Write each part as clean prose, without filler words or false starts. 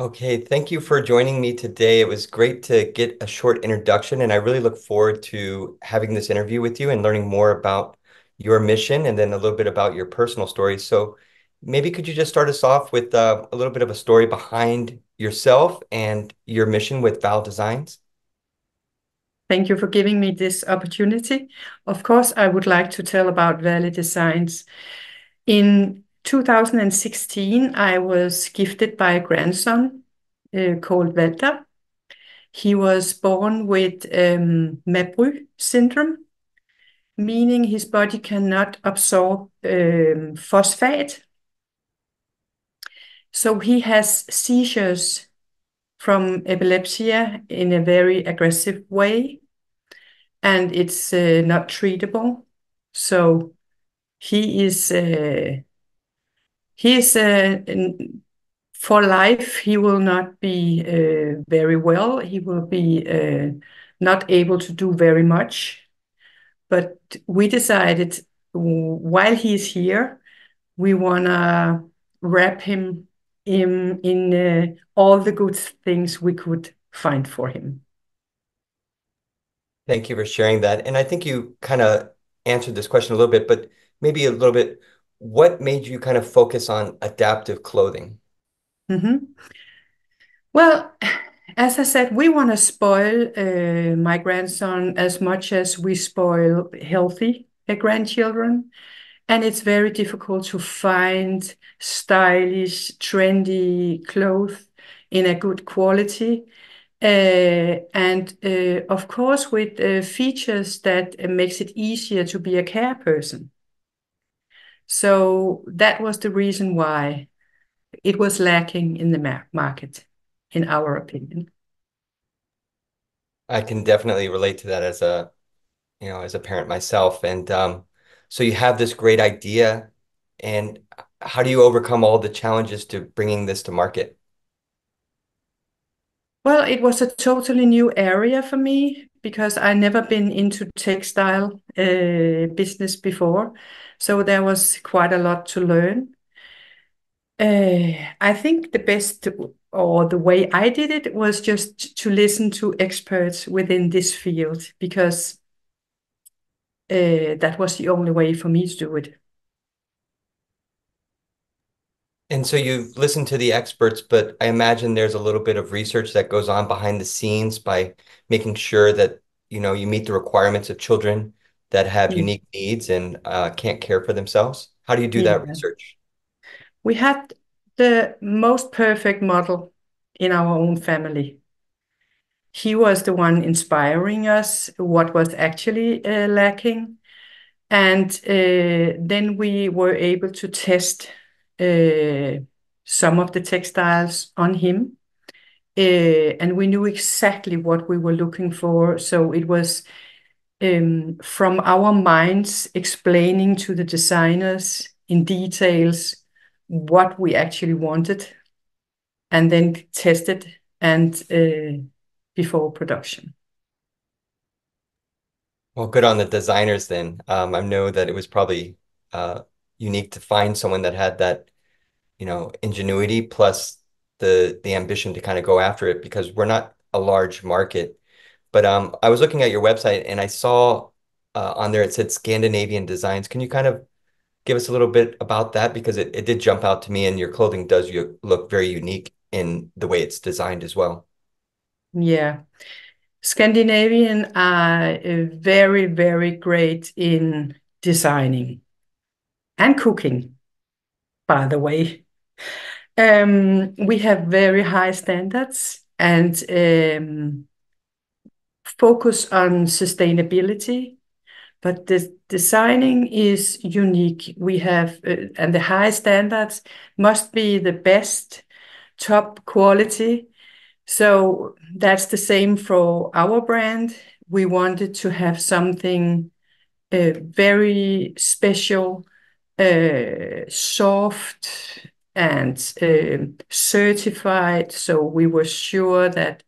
Okay, thank you for joining me today. It was great to get a short introduction, and I really look forward to having this interview with you and learning more about your mission and then a little bit about your personal story. So maybe could you just start us off with a little bit of a story behind yourself and your mission with VALE Designs? Thank you for giving me this opportunity. Of course, I would like to tell about VALE Designs. In 2016, I was gifted by a grandson called Walter. He was born with Mabry syndrome, meaning his body cannot absorb phosphate. So he has seizures from epilepsy in a very aggressive way, and it's not treatable. So he is for life. He will not be very well. He will be not able to do very much. But we decided while he's here, we wanna wrap him in all the good things we could find for him. Thank you for sharing that. And I think you kind of answered this question a little bit, but maybe a little bit, what made you kind of focus on adaptive clothing? Mhm. Well, as I said, we want to spoil my grandson as much as we spoil healthy grandchildren. And it's very difficult to find stylish, trendy clothes in a good quality. And of course, with features that makes it easier to be a care person. So that was the reason why it was lacking in the market, in our opinion. I can definitely relate to that as as a parent myself. And so you have this great idea, and how do you overcome all the challenges to bringing this to market? Well, it was a totally new area for me because I never been into textile business before. So there was quite a lot to learn. I think the best or the way I did it was just to listen to experts within this field because that was the only way for me to do it. And so you've listened to the experts, but I imagine there's a little bit of research that goes on behind the scenes by making sure that, you meet the requirements of children that have Yeah. unique needs and can't care for themselves. How do you do that Yeah. research? We had the most perfect model in our own family. He was the one inspiring us what was actually lacking. And then we were able to test uh, some of the textiles on him. And we knew exactly what we were looking for. So it was from our minds explaining to the designers in details what we actually wanted and then tested and before production. Well, good on the designers then. I know that it was probably uh, unique to find someone that had that, ingenuity plus the ambition to kind of go after it because we're not a large market. But I was looking at your website and I saw on there it said Scandinavian designs. Can you kind of give us a little bit about that? Because it did jump out to me and your clothing does look very unique in the way it's designed as well. Yeah. Scandinavian are very, very great in designing and cooking, by the way. We have very high standards and focus on sustainability, but the designing is unique. We have, and the high standards must be the best, top quality. So that's the same for our brand. We wanted to have something very special, soft, and certified. So we were sure that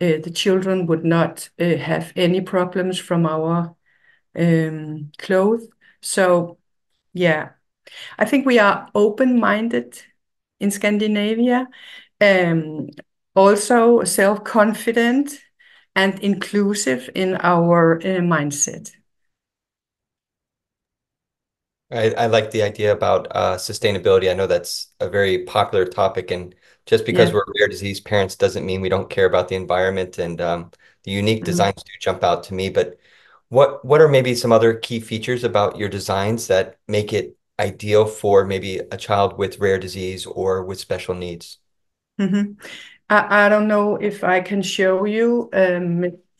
the children would not have any problems from our clothes. So yeah, I think we are open-minded in Scandinavia. Um, Also self-confident and inclusive in our mindset. I like the idea about sustainability. I know that's a very popular topic, and just because Yeah. we're rare disease parents doesn't mean we don't care about the environment. And the unique Mhm. designs do jump out to me. But what are maybe some other key features about your designs that make it ideal for maybe a child with rare disease or with special needs? Mhm. I don't know if I can show you.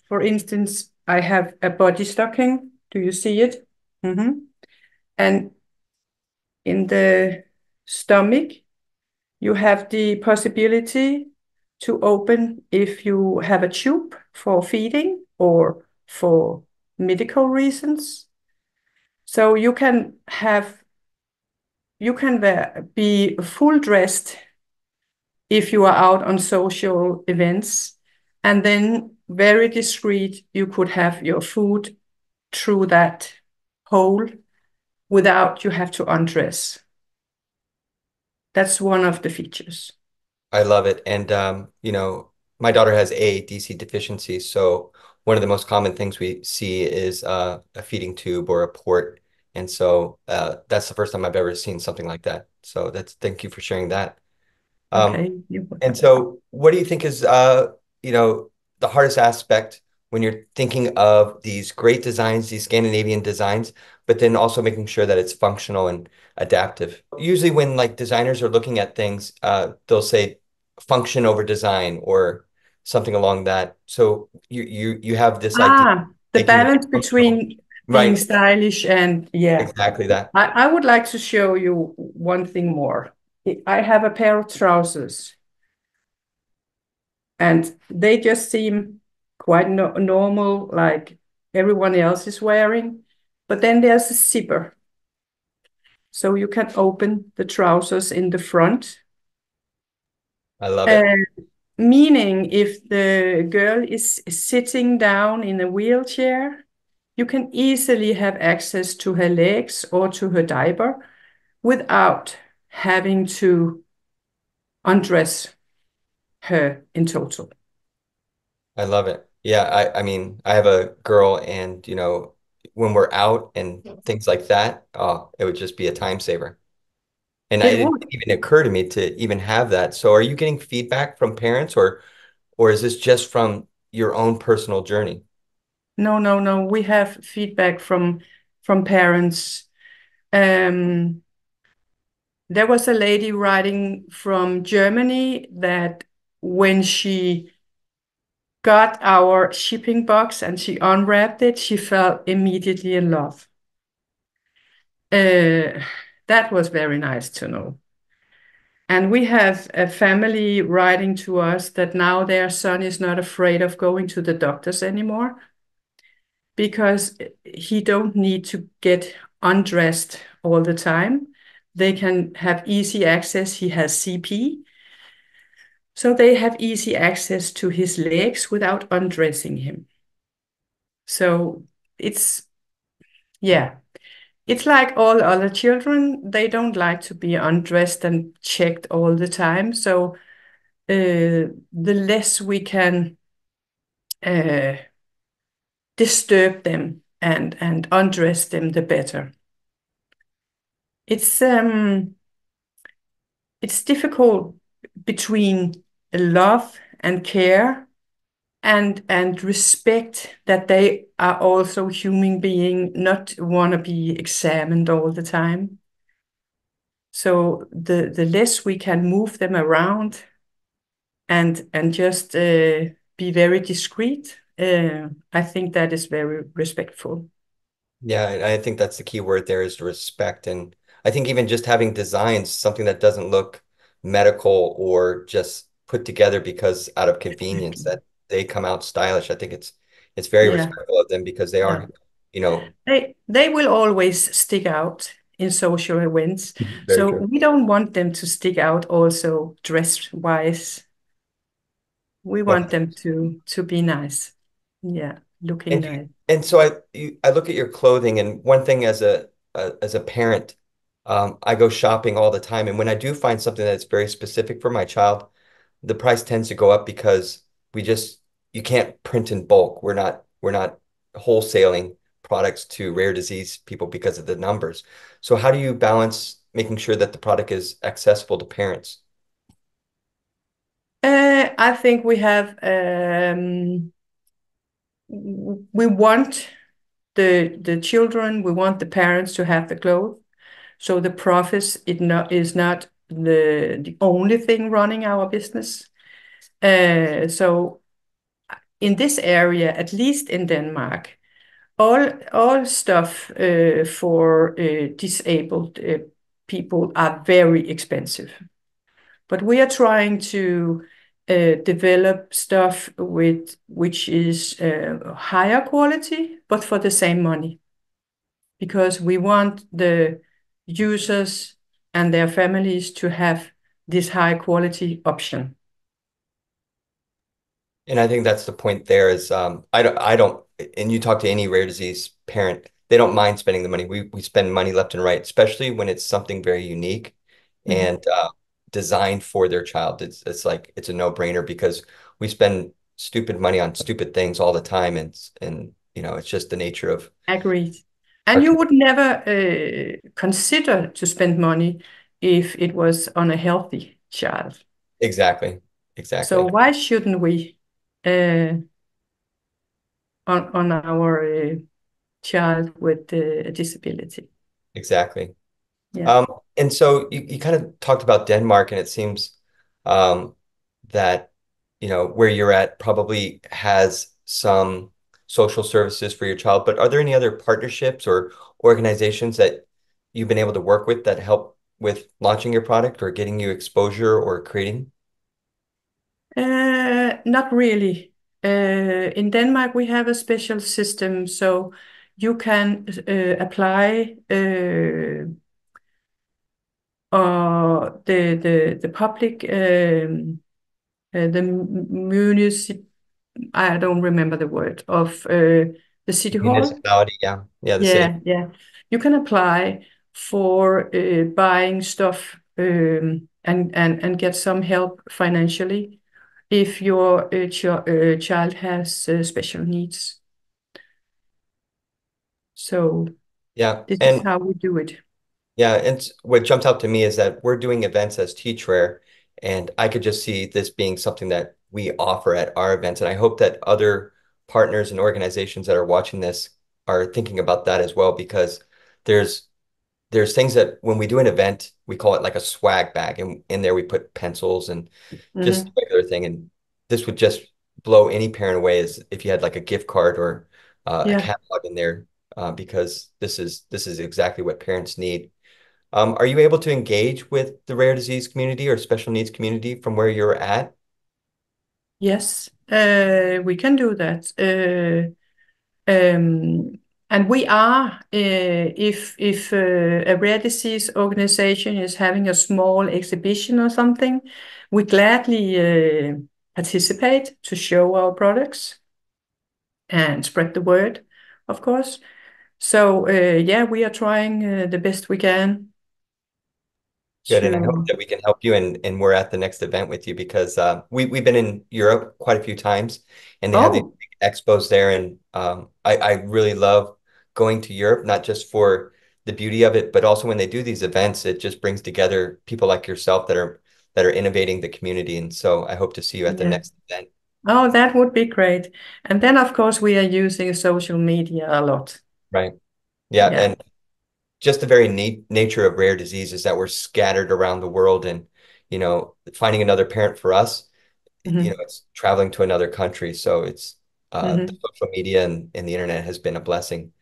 For instance, I have a body stocking. Do you see it? Mhm. And in the stomach, you have the possibility to open if you have a tube for feeding or for medical reasons. So you can be full dressed if you are out on social events, and then very discreet, you could have your food through that hole without you have to undress. That's one of the features. I love it. And my daughter has AADC deficiency, so one of the most common things we see is a feeding tube or a port. And so that's the first time I've ever seen something like that. So that's thank you for sharing that. Um, Okay, you're and welcome. so what do you think is you know, the hardest aspect when you're thinking of these great designs, these Scandinavian designs, but then also making sure that it's functional and adaptive? Usually when like designers are looking at things, they'll say function over design or something along that. So you have this idea of The making it balance functional. between being Right, stylish and yeah. exactly that. I would like to show you one thing more. I have a pair of trousers and they just seem quite normal, like everyone else is wearing. But then there's a zipper, so you can open the trousers in the front. I love Uh, it. Meaning, if the girl is sitting down in a wheelchair, you can easily have access to her legs or to her diaper without having to undress her in total. I love it. Yeah, I mean, I have a girl and when we're out and things like that, oh, it would just be a time saver. And It it didn't would. even occur to me to even have that. So are you getting feedback from parents or is this just from your own personal journey? No, no, no. We have feedback from parents. Um, there was a lady writing from Germany that when she got our shipping box and she unwrapped it, she fell immediately in love. Uh, that was very nice to know. And we have a family writing to us that now their son is not afraid of going to the doctors anymore because he don't need to get undressed all the time. They can have easy access. He has CP, so they have easy access to his legs without undressing him. So it's, yeah, it's like all other children. They don't like to be undressed and checked all the time. So the less we can uh, disturb them and undress them, the better. It's um it's difficult between love and care and respect that they are also human being, not want to be examined all the time. So the less we can move them around and just be very discreet, I think that is very respectful. Yeah, and I think that's the key word there is respect. And I think even just having designs, something that doesn't look medical or just put together because out of convenience, Exactly. that they come out stylish. I think it's very Yeah, respectful of them because they yeah. are, you know, They will always stick out in social events. very So true. we don't want them to stick out also dress wise. We Well, want them to be nice. Yeah, looking and nice. so I look at your clothing, and one thing as a parent, I go shopping all the time, and when I do find something that's very specific for my child, the price tends to go up because we just you can't print in bulk. We're not wholesaling products to rare disease people because of the numbers. So how do you balance making sure that the product is accessible to parents? I think we want the children, we want the parents to have the clothes. So the profits is not the only thing running our business. So in this area, at least in Denmark, all stuff for disabled people are very expensive. But we are trying to develop stuff which is higher quality, but for the same money, because we want the users and their families to have this high quality option. And I think that's the point there is I don't and you talk to any rare disease parent, they don't mind spending the money. We spend money left and right, especially when it's something very unique Mhm. and designed for their child. It's like it's a no-brainer because we spend stupid money on stupid things all the time and it's just the nature of Agreed. our And you would community. never consider to spend money if it was on a healthy child. Exactly. So Exactly. why shouldn't we uh, on our child with a disability? Exactly. Yeah. Um, and so you kind of talked about Denmark, and it seems um, that where you're at probably has some social services for your child. But are there any other partnerships or organizations that you've been able to work with that help with launching your product or getting you exposure or creating? Not really. In Denmark, we have a special system, so you can apply the public the municip I don't remember the word of the city hall. Municipality, yeah, yeah, the city. Yeah, yeah. You can apply for buying stuff and get some help financially if your child has special needs. So Yeah, this is and how we do it. yeah, and what jumped out to me is that we're doing events as Teachware, and I could just see this being something that we offer at our events. And I hope that other partners and organizations that are watching this are thinking about that as well, because there's there's things that when we do an event, we call it like a swag bag, and in there we put pencils and just Mhm. regular thing. And this would just blow any parent away as if you had like a gift card or a Yeah. catalog in there, because this is exactly what parents need. Are you able to engage with the rare disease community or special needs community from where you're at? Yes, we can do that. And we are, if a rare disease organization is having a small exhibition or something, we gladly participate to show our products and spread the word, of course. So yeah, we are trying the best we can Good, and I hope to. that we can help you and we're at the next event with you because we've been in Europe quite a few times and they have these Oh, big expos there and I really love going to Europe, not just for the beauty of it, but also when they do these events, it just brings together people like yourself that are innovating the community. And so I hope to see you at the yeah. next event. Oh, that would be great. And then, of course, we are using social media a lot. Right. Yeah, Yeah. and just the very nature of rare disease is that we're scattered around the world and finding another parent for us, Mhm. it's traveling to another country. So it's the Mhm. social media and the internet has been a blessing.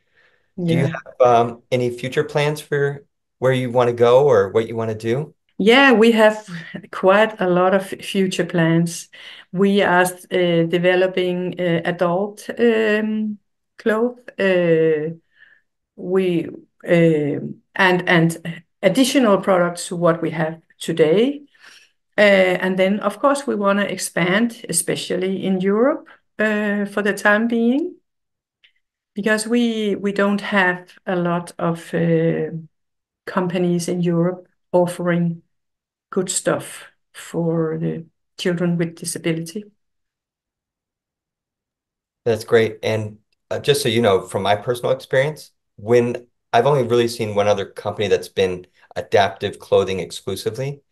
Do you Yeah. have any future plans for where you want to go or what you want to do? Yeah, we have quite a lot of future plans. We are developing adult clothes. We and additional products to what we have today. And then, of course, we want to expand, especially in Europe, for the time being, because we don't have a lot of companies in Europe offering good stuff for the children with disability. That's great. And just so you know, from my personal experience, when I've only really seen one other company that's been adaptive clothing exclusively,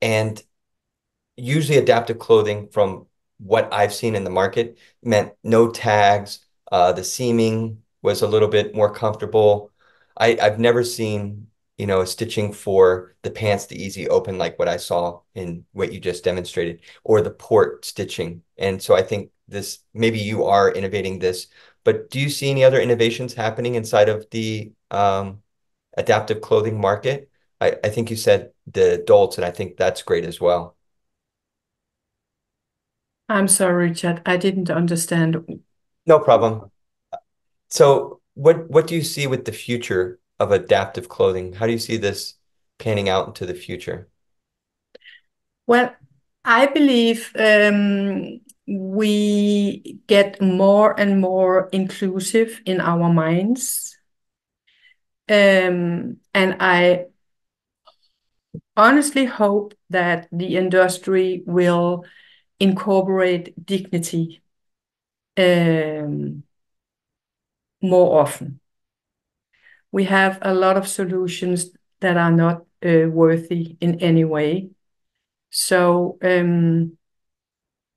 and usually adaptive clothing from what I've seen in the market meant no tags. The seaming was a little bit more comfortable. I've never seen, a stitching for the pants to easy open like what I saw in what you just demonstrated, or the port stitching. And so I think this, maybe you are innovating this, but do you see any other innovations happening inside of the adaptive clothing market? I think you said the adults, and I think that's great as well. I'm sorry, Richard, I didn't understand. No problem. So what do you see with the future of adaptive clothing? How do you see this panning out into the future? Well, I believe we get more and more inclusive in our minds. And I honestly hope that the industry will incorporate dignity um, more often. We have a lot of solutions that are not worthy in any way. So,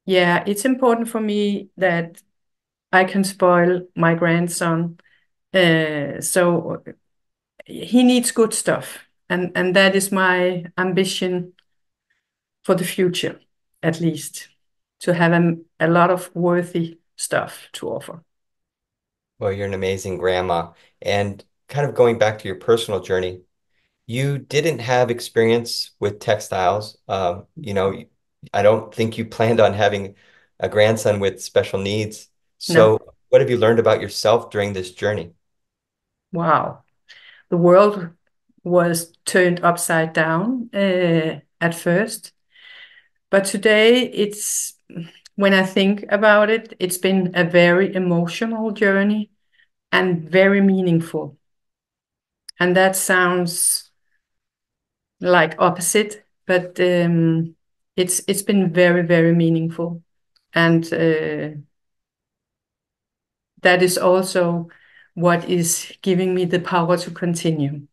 yeah, it's important for me that I can spoil my grandson. So he needs good stuff, and that is my ambition for the future, at least, to have a lot of worthy stuff to offer. Well, you're an amazing grandma. And kind of going back to your personal journey, you didn't have experience with textiles. I don't think you planned on having a grandson with special needs. No, So what have you learned about yourself during this journey? wow. The world was turned upside down at first. But today, when I think about it, it's been a very emotional journey and very meaningful. And that sounds like opposite, but it's been very, very meaningful. And that is also what is giving me the power to continue.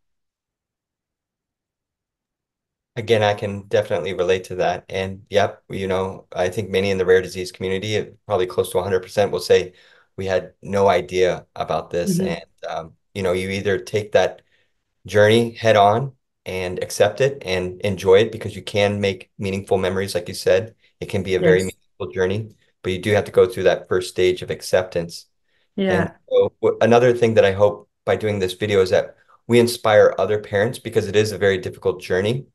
Again, I can definitely relate to that. And yep, I think many in the rare disease community, probably close to 100% will say we had no idea about this. Mhm. And, you either take that journey head on and accept it and enjoy it because you can make meaningful memories. Like you said, it can be a very Yes. meaningful journey, but you do have to go through that first stage of acceptance. And Yeah, so another thing that I hope by doing this video is that we inspire other parents because it is a very difficult journey.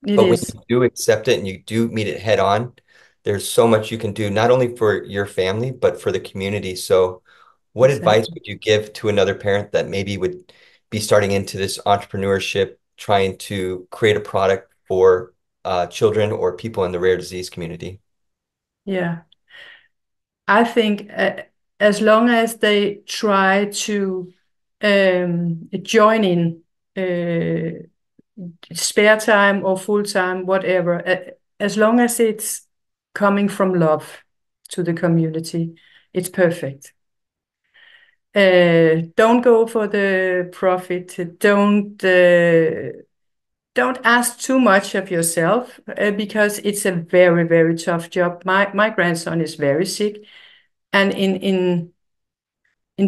it But when is. you do accept it and you do meet it head on, there's so much you can do, not only for your family, but for the community. So, what advice Exactly. would you give to another parent that maybe would be starting into this entrepreneurship, trying to create a product for children or people in the rare disease community? Yeah. I think as long as they try to join in spare time or full time, whatever, as long as it's coming from love to the community, it's perfect. Don't go for the profit. Don't ask too much of yourself because it's a very, very tough job. My grandson is very sick, and in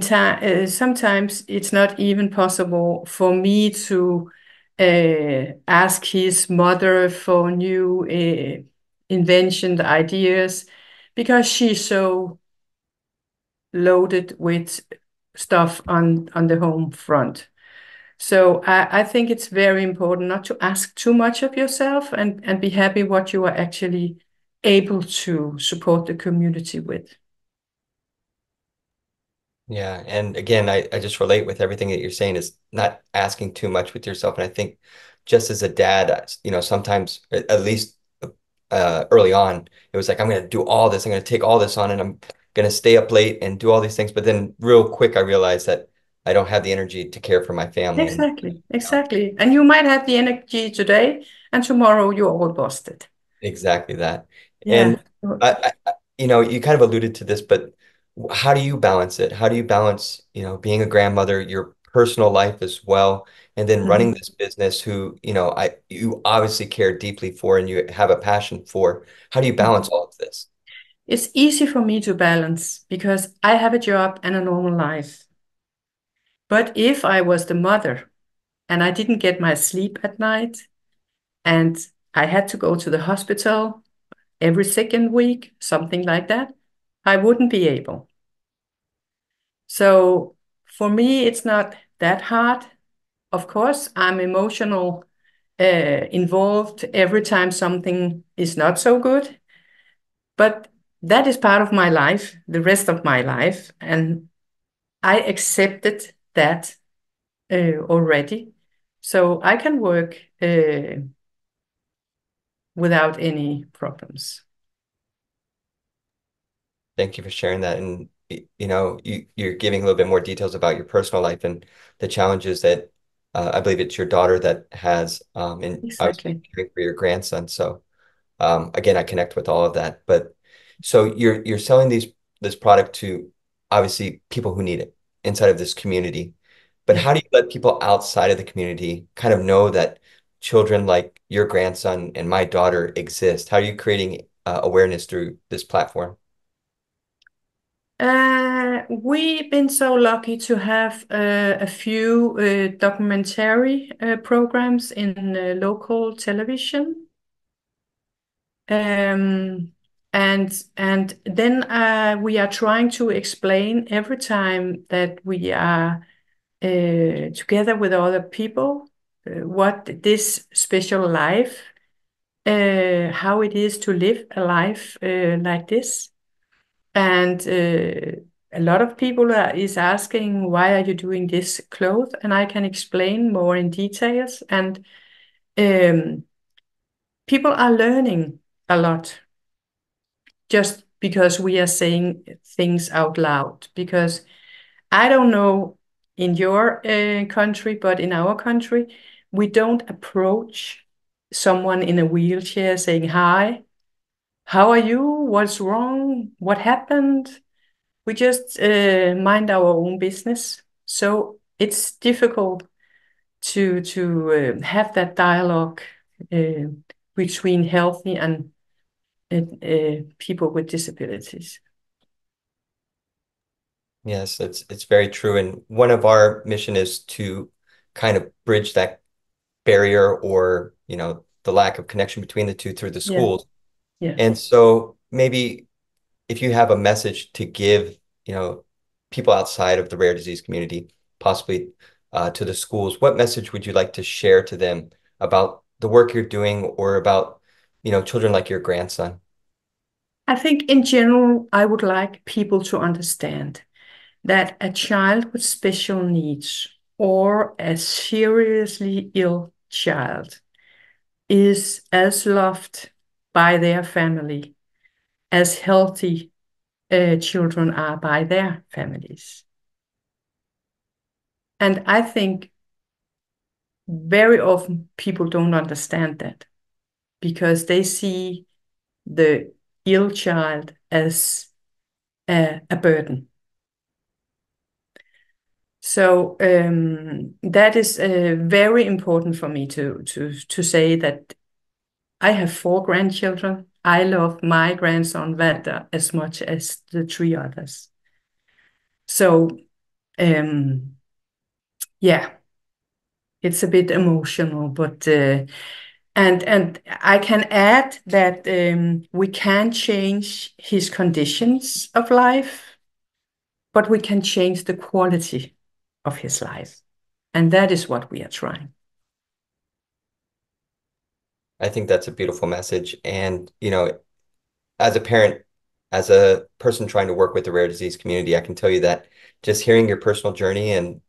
time sometimes it's not even possible for me to ask his mother for new invention ideas because she's so loaded with stuff on the home front. So I think it's very important not to ask too much of yourself and be happy what you are actually able to support the community with. Yeah, and again, I just relate with everything that you're saying is not asking too much with yourself. And I think just as a dad, sometimes at least early on, it was like I'm going to do all this. I'm going to take all this on, and I'm going to stay up late and do all these things. But then, real quick, I realized that I don't have the energy to care for my family, and Exactly, exactly. And you might have the energy today, and tomorrow you're all busted. exactly that. Yeah. You kind of alluded to this, but how do you balance it? How do you balance, being a grandmother, your personal life as well, and then running Mhm. this business you obviously care deeply for and you have a passion for. How do you balance all of this? It's easy for me to balance because I have a job and a normal life. But if I was the mother and I didn't get my sleep at night and I had to go to the hospital every second week, something like that, I wouldn't be able. So for me, it's not that hard. Of course, I'm emotional involved every time something is not so good, but that is part of my life, the rest of my life, and I accepted that already. So I can work without any problems. Thank you for sharing that. And you're giving a little bit more details about your personal life and the challenges that I believe it's your daughter that has, and obviously Exactly. caring for your grandson. So again, I connect with all of that. But so you're selling this product to obviously people who need it inside of this community. But Yeah. how do you let people outside of the community kind of know that children like your grandson and my daughter exist? How are you creating awareness through this platform? We've been so lucky to have a few documentary programs in local television. Um, and then we are trying to explain every time that we are together with other people what this special life, how it is to live a life like this. And a lot of people is asking, why are you doing this cloth? And I can explain more in details. And um, people are learning a lot just because we are saying things out loud. Because I don't know in your country, but in our country, we don't approach someone in a wheelchair saying, hi, how are you? What's wrong? What happened? We just mind our own business. So it's difficult to have that dialogue uh, between healthy and people with disabilities. Yes, it's very true. And one of our mission is to kind of bridge that barrier or, the lack of connection between the two through the Yeah, schools. yeah. And so maybe if you have a message to give, people outside of the rare disease community, possibly to the schools, what message would you like to share to them about the work you're doing or about, children like your grandson? I think in general, I would like people to understand that a child with special needs or a seriously ill child is as loved by their family as healthy children are by their families. And I think very often people don't understand that because they see the ill child as a burden. So that is very important for me to say that I have four grandchildren. I love my grandson Walter as much as the three others. So um, yeah, it's a bit emotional, but and I can add that we can change his conditions of life, but we can change the quality of his life, and that is what we are trying. I think that's a beautiful message. And, as a parent, as a person trying to work with the rare disease community, I can tell you that just hearing your personal journey and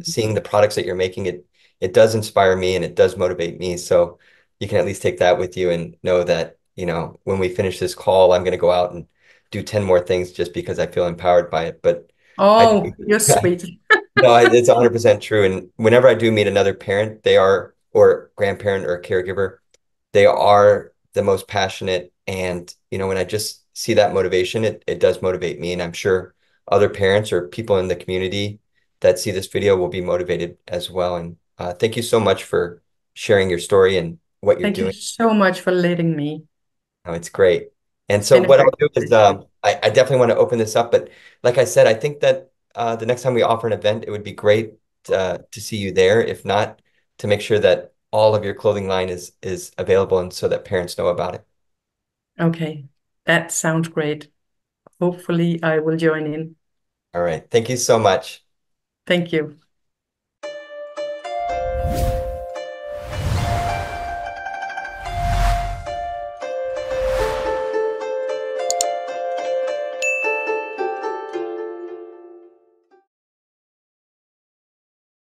seeing the products that you're making, it does inspire me and it does motivate me. So you can at least take that with you and know that, when we finish this call, I'm going to go out and do 10 more things just because I feel empowered by it. But I do. Oh, you're sweet. No, it's 100% true. And whenever I do meet another parent, or grandparent or caregiver, they are the most passionate And, when I just see that motivation, it does motivate me. And I'm sure other parents or people in the community that see this video will be motivated as well. And thank you so much for sharing your story and what you're Thank you doing. so much for letting me. Oh, it's great. And It's so been a what I'll great do is conversation. I definitely want to open this up, but like I said, I think that the next time we offer an event, it would be great to see you there. If not, to make sure that all of your clothing line is available and so that parents know about it. Okay, that sounds great. Hopefully, I will join in. All right. Thank you so much. Thank you.